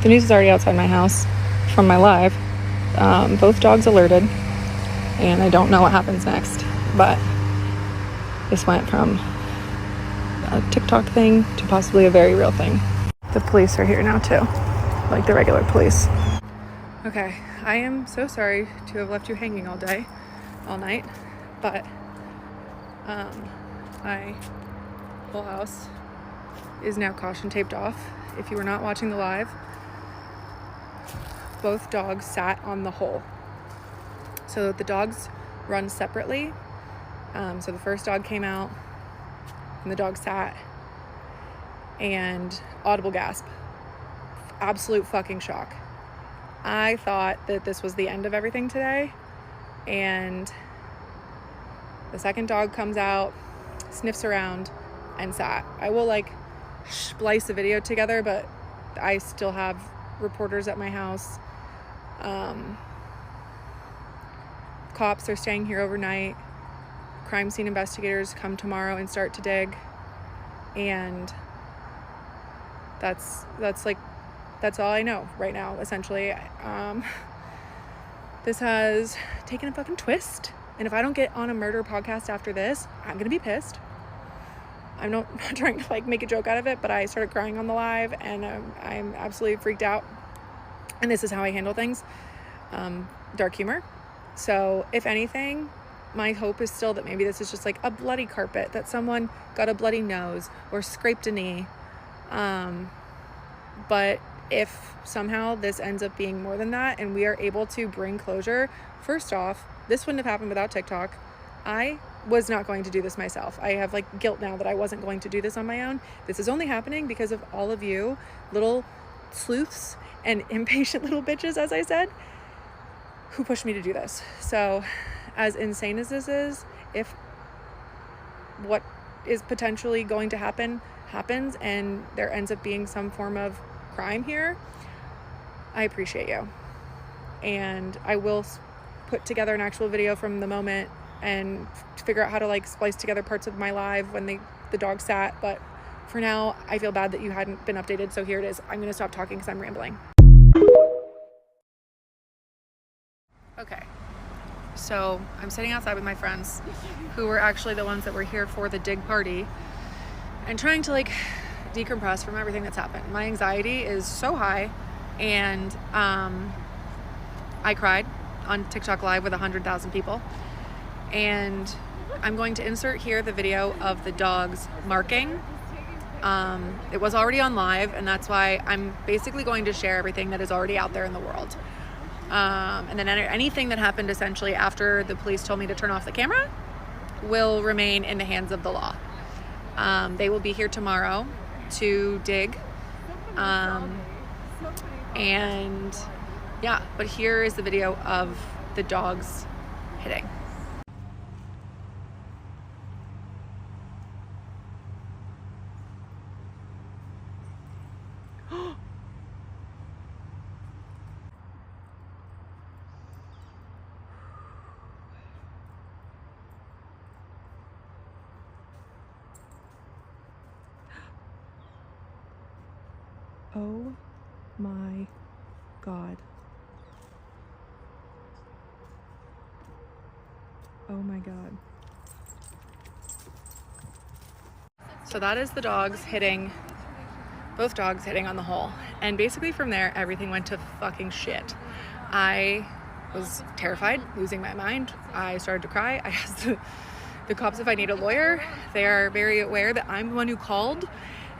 The news is already outside my house from my live. Both dogs alerted, and I don't know what happens next, but this went from a TikTok thing to possibly a very real thing. The police are here now too, like the regular police. Okay, I am so sorry to have left you hanging all night, but my whole house is now caution taped off. If you were not watching the live, both dogs sat on the hole. So the dogs run separately. So the first dog came out and the dog sat, and audible gasp, absolute fucking shock. I thought that this was the end of everything today, and the second dog comes out, sniffs around, and sat. I will splice a video together, but I still have reporters at my house. Cops are staying here overnight. Crime scene investigators come tomorrow and start to dig, and that's all I know right now, essentially. This has taken a fucking twist, and if I don't get on a murder podcast after this, I'm gonna be pissed. I'm not trying to make a joke out of it, but I started crying on the live, and I'm absolutely freaked out, and this is how I handle things. Dark humor. So if anything, my hope is still that maybe this is just a bloody carpet, that someone got a bloody nose or scraped a knee. But if somehow this ends up being more than that and we are able to bring closure, first off, this wouldn't have happened without TikTok. I was not going to do this myself. I have guilt now that I wasn't going to do this on my own. This is only happening because of all of you little sleuths and impatient little bitches, as I said, who pushed me to do this. So as insane as this is, if what is potentially going to happen happens and there ends up being some form of crime here, I appreciate you. And I will put together an actual video from the moment and figure out how to splice together parts of my live when the dog sat. But for now, I feel bad that you hadn't been updated, so here it is. I'm gonna stop talking because I'm rambling. Okay, so I'm sitting outside with my friends, who were actually the ones that were here for the dig party, and trying to decompress from everything that's happened. My anxiety is so high, and I cried on TikTok live with 100,000 people, and I'm going to insert here the video of the dogs marking. It was already on live, and that's why I'm basically going to share everything that is already out there in the world. And then anything that happened essentially after the police told me to turn off the camera will remain in the hands of the law. They will be here tomorrow to dig. And yeah, but here is the video of the dogs hitting. Oh my God. Oh my God. So that is the dogs hitting, both dogs hitting on the hole. And basically from there, everything went to fucking shit. I was terrified, losing my mind. I started to cry. I asked the cops if I need a lawyer. They are very aware that I'm the one who called,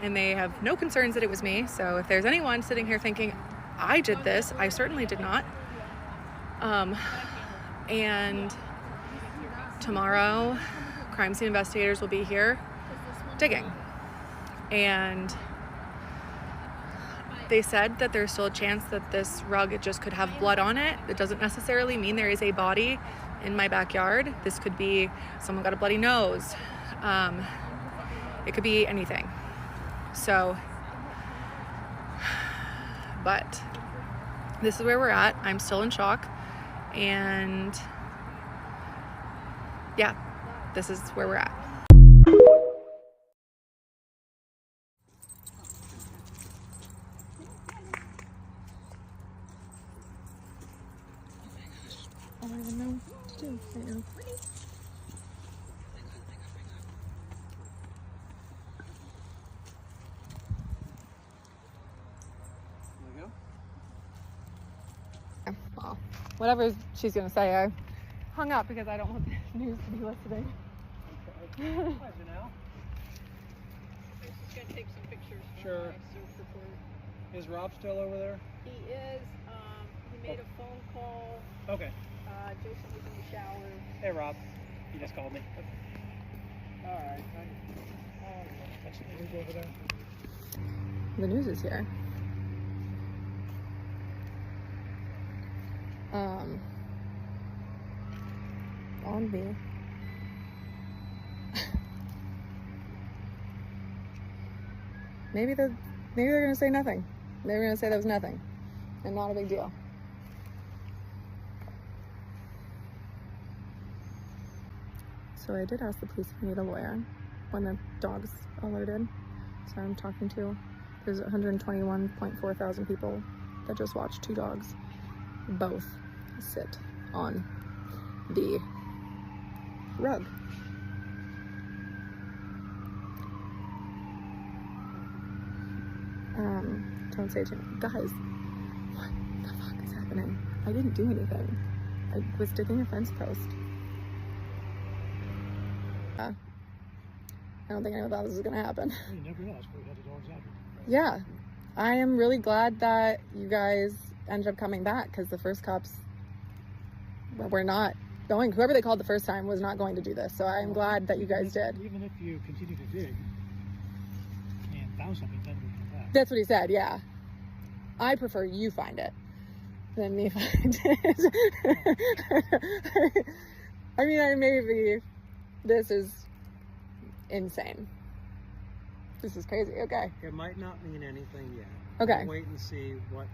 and they have no concerns that it was me. So if there's anyone sitting here thinking I did this, I certainly did not. And tomorrow, crime scene investigators will be here digging. And they said that there's still a chance that this rug, it just could have blood on it. It doesn't necessarily mean there is a body in my backyard. This could be someone got a bloody nose. It could be anything. So, but this is where we're at. I'm still in shock, and yeah, this is where we're at. right now. Well, whatever she's gonna say, I hung up because I don't want the news to be listening. Okay. Hi, Janelle. I'm just gonna take some pictures. Sure. Surf report. Is Rob still over there? He is. He made a phone call. Okay. Jason was in the shower. Hey, Rob. You just called me. All right. That's the news over there. The news is here. On me. Maybe they're gonna say nothing. They're gonna say that was nothing and not a big deal. So I did ask the police if I need a lawyer when the dog's alerted. So I'm talking to, there's 121.4 thousand people that just watched two dogs both sit on the rug. Don't say to me, guys, what the fuck is happening? I didn't do anything. I was digging a fence post. I don't think anyone thought this was gonna happen. You never know. That's why we had the dogs out here. Yeah, I am really glad that you guys ended up coming back because the first cops were not going. Whoever they called the first time was not going to do this. So I am glad that you guys did. Even if you continue to dig and found something, then we come back. That's what he said. Yeah, I prefer you find it than me find it. I mean, maybe this is insane. This is crazy. Okay. It might not mean anything yet. Okay. We'll wait and see what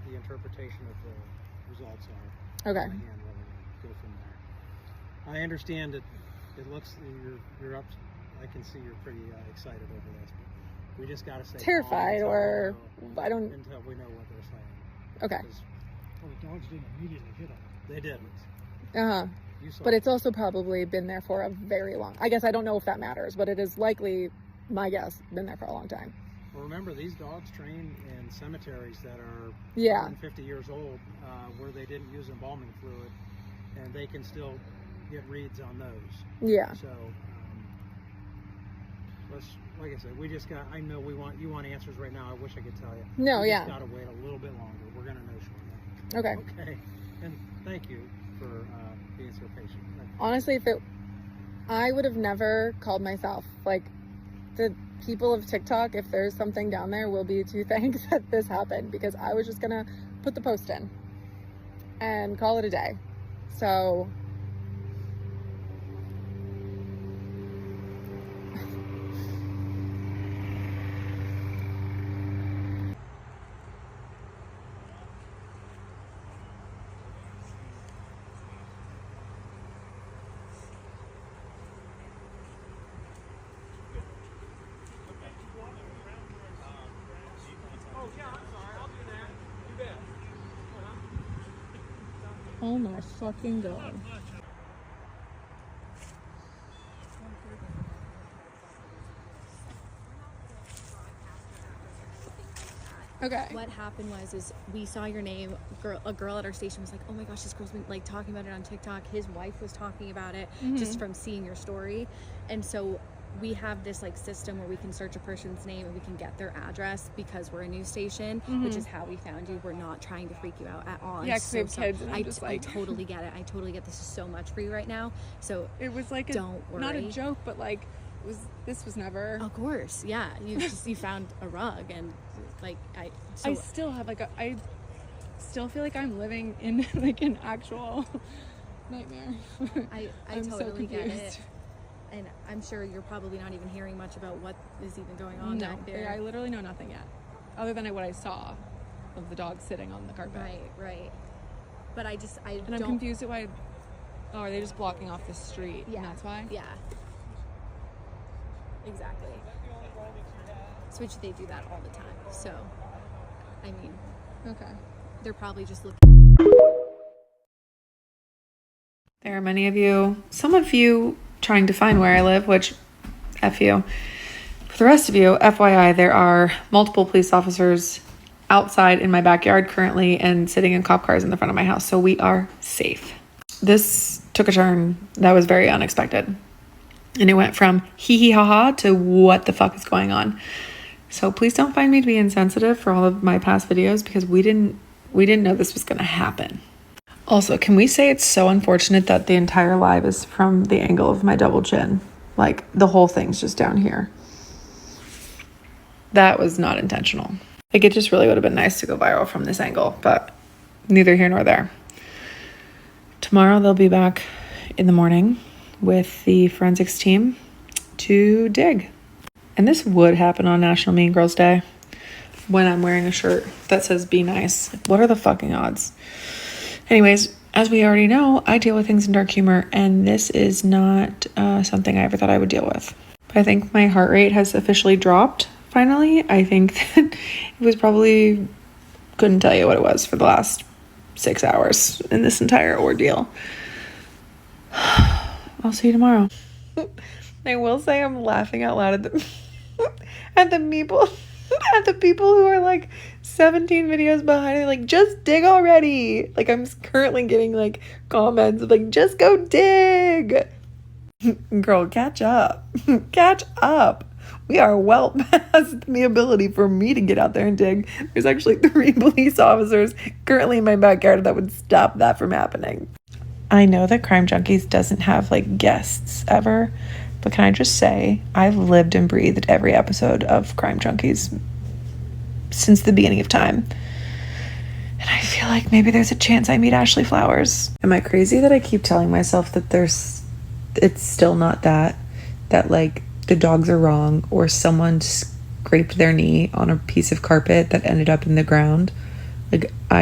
the interpretation of the results are. Okay. And we'll go from there. I understand that it looks you're up. I can see you're pretty excited over this. But we just got to stay Terrified, or I don't. until we know what they're saying. Okay. Well, the dogs didn't immediately hit them. They didn't. You saw But it. it's also probably been there for a very long. I guess I don't know if that matters, but it is likely, my guess, been there for a long time. Well, remember, these dogs train in cemeteries that are 50 years old, where they didn't use embalming fluid, and they can still get reads on those. Yeah. So, let's, like I said, we just got. I know you want answers right now. I wish I could tell you. No, we yeah. just got to wait a little bit longer. We're gonna know shortly. Okay. Okay. And thank you for being so patient. Honestly, I would have never called myself, like, the people of TikTok, if there's something down there, will be to thank that this happened, because I was just gonna put the post in and call it a day. So oh my fucking god. Okay. What happened was we saw your name. A girl at our station was like, "Oh my gosh, this girl's been like talking about it on TikTok." His wife was talking about it just from seeing your story, and so we have this like system where we can search a person's name and we can get their address because we're a news station, which is how we found you. We're not trying to freak you out at all. Yeah, because we have kids. And I totally get it. I totally get this is so much for you right now. So it was like don't worry. Not a joke, but like this was never. Of course, yeah. You found a rug, and like I still have I still feel like I'm living in like an actual nightmare. I totally get it. And I'm sure you're probably not even hearing much about what is even going on back there. I literally know nothing yet, other than what I saw of the dog sitting on the carpet. Right. But I'm confused at why. Oh, are they just blocking off the street? Yeah. And that's why? Yeah. Exactly. Which they do that all the time. So, I mean, okay. they're probably just looking. There are many of you, some of you trying to find where I live, which F you. For the rest of you, FYI, there are multiple police officers outside in my backyard currently and sitting in cop cars in the front of my house, so we are safe. This took a turn that was very unexpected. And it went from hee hee ha ha to what the fuck is going on. So please don't find me to be insensitive for all of my past videos because we didn't know this was gonna happen. Also, can we say it's so unfortunate that the entire live is from the angle of my double chin? Like, the whole thing's just down here. That was not intentional. Like, it just really would have been nice to go viral from this angle, but neither here nor there. Tomorrow they'll be back in the morning with the forensics team to dig. And this would happen on National Mean Girls Day when I'm wearing a shirt that says be nice. What are the fucking odds? Anyways, as we already know, I deal with things in dark humor, and this is not something I ever thought I would deal with. But I think my heart rate has officially dropped, finally. I think that it was probably, couldn't tell you what it was for the last 6 hours in this entire ordeal. I'll see you tomorrow. I will say I'm laughing out loud at the at the people at the people who are like 17 videos behind it, like, just dig already. Like, I'm currently getting like comments of like, just go dig. Girl, catch up. Catch up. We are well past the ability for me to get out there and dig. There's actually 3 police officers currently in my backyard that would stop that from happening. I know that Crime Junkies doesn't have like guests ever, but can I just say I've lived and breathed every episode of Crime Junkies since the beginning of time. And I feel like maybe there's a chance I meet Ashley Flowers. Am I crazy that I keep telling myself that it's still not that like the dogs are wrong or someone scraped their knee on a piece of carpet that ended up in the ground? Like, I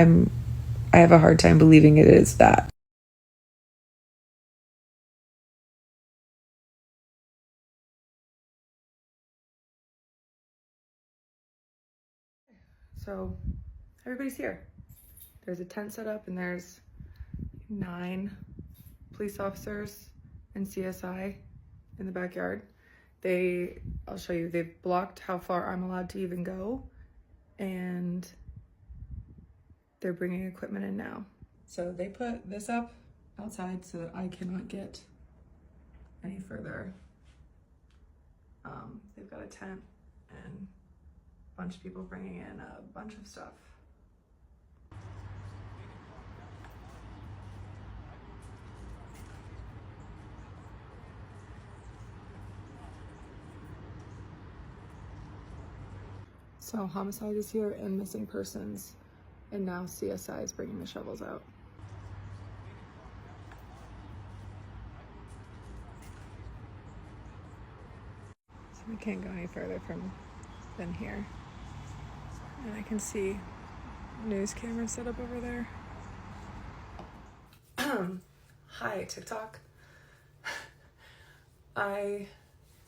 have a hard time believing it is that. So everybody's here. There's a tent set up and there's 9 police officers and CSI in the backyard. I'll show you, they've blocked how far I'm allowed to even go, and they're bringing equipment in now. So they put this up outside so that I cannot get any further. They've got a tent and a bunch of people bringing in a bunch of stuff. So homicide is here and missing persons, and now CSI is bringing the shovels out. So we can't go any further than here. And I can see news cameras set up over there. Hi, TikTok. I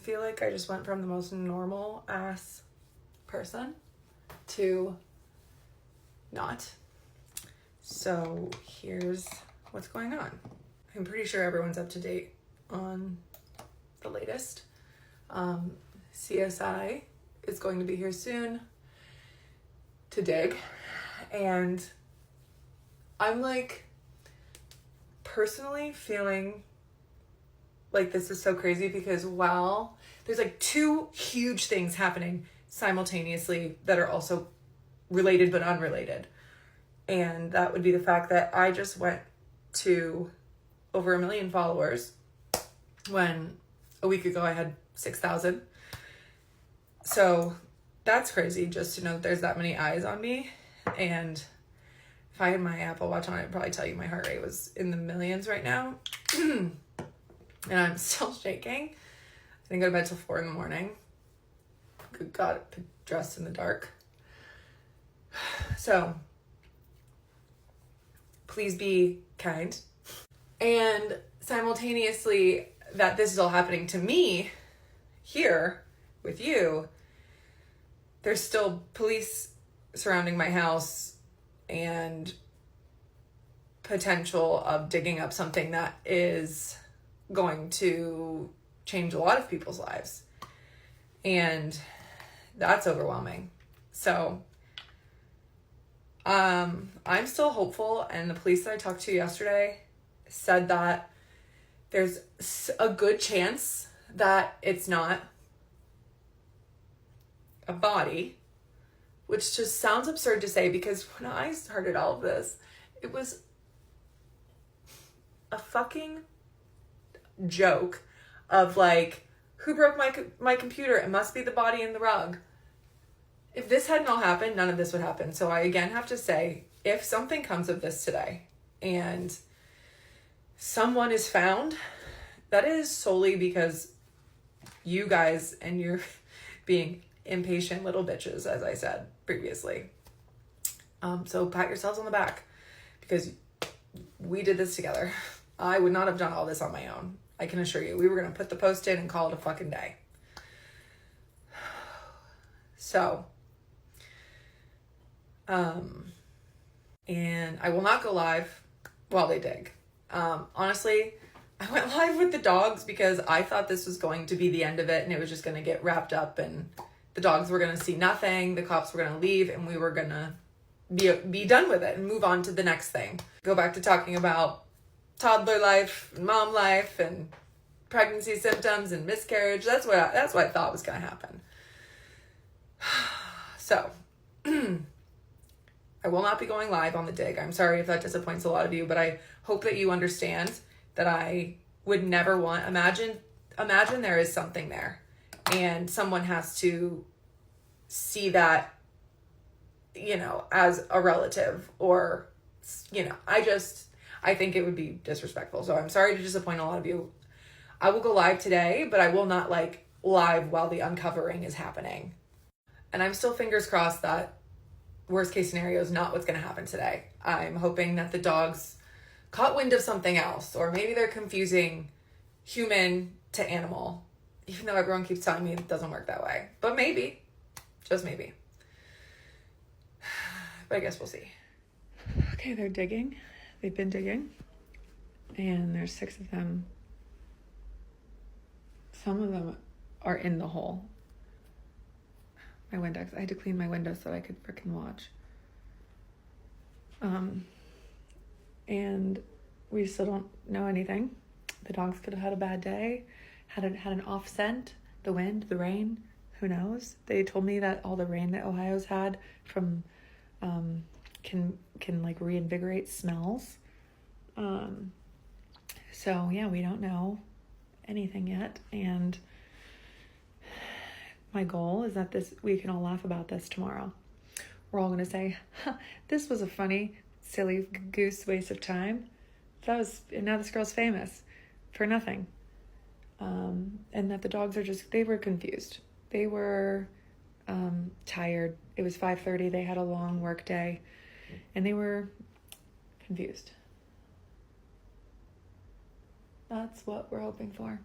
feel like I just went from the most normal ass person to not. So here's what's going on. I'm pretty sure everyone's up to date on the latest. CSI is going to be here soon to dig, and I'm like personally feeling like this is so crazy because while there's like 2 huge things happening simultaneously that are also related but unrelated, and that would be the fact that I just went to over 1 million followers when a week ago I had 6,000. So that's crazy just to know that there's that many eyes on me. And if I had my Apple Watch on, I'd probably tell you my heart rate was in the millions right now. And I'm still shaking. I didn't go to bed till 4 in the morning. Good God, dressed in the dark. So please be kind. And simultaneously that this is all happening to me here with you, there's still police surrounding my house and potential of digging up something that is going to change a lot of people's lives. And that's overwhelming. So I'm still hopeful, and the police that I talked to yesterday said that there's a good chance that it's not a body, which just sounds absurd to say, because when I started all of this, it was a fucking joke of like, who broke my computer? It must be the body in the rug. If this hadn't all happened, none of this would happen. So I again have to say, if something comes of this today and someone is found, that is solely because you guys and you're being impatient little bitches, as I said previously. So pat yourselves on the back, because we did this together. I would not have done all this on my own. I can assure you. We were going to put the post in and call it a fucking day. So, and I will not go live while they dig. Honestly, I went live with the dogs because I thought this was going to be the end of it, and it was just going to get wrapped up, and the dogs were going to see nothing. The cops were going to leave, and we were going to be done with it and move on to the next thing. Go back to talking about toddler life, and mom life, and pregnancy symptoms and miscarriage. That's what I thought was going to happen. So, I will not be going live on the dig. I'm sorry if that disappoints a lot of you, but I hope that you understand that I would never want, imagine there is something there and someone has to see that, you know, as a relative, or, you know, I think it would be disrespectful. So I'm sorry to disappoint a lot of you. I will go live today, but I will not like live while the uncovering is happening. And I'm still fingers crossed that worst case scenario is not what's going to happen today. I'm hoping that the dogs caught wind of something else, or maybe they're confusing human to animal, even though everyone keeps telling me it doesn't work that way. But maybe, just maybe. But I guess we'll see. Okay, they're digging. They've been digging. And there's 6 of them. Some of them are in the hole. My Windex. I had to clean my window so I could freaking watch. And we still don't know anything. The dogs could have had a bad day, had an off scent, the wind, the rain, who knows? They told me that all the rain that Ohio's had from can like reinvigorate smells. So yeah, we don't know anything yet, and my goal is that we can all laugh about this tomorrow. We're all going to say, this was a funny, silly goose waste of time. And now this girl's famous for nothing. And that the dogs they were confused. They were tired. It was 5:30. They had a long work day, and they were confused. That's what we're hoping for.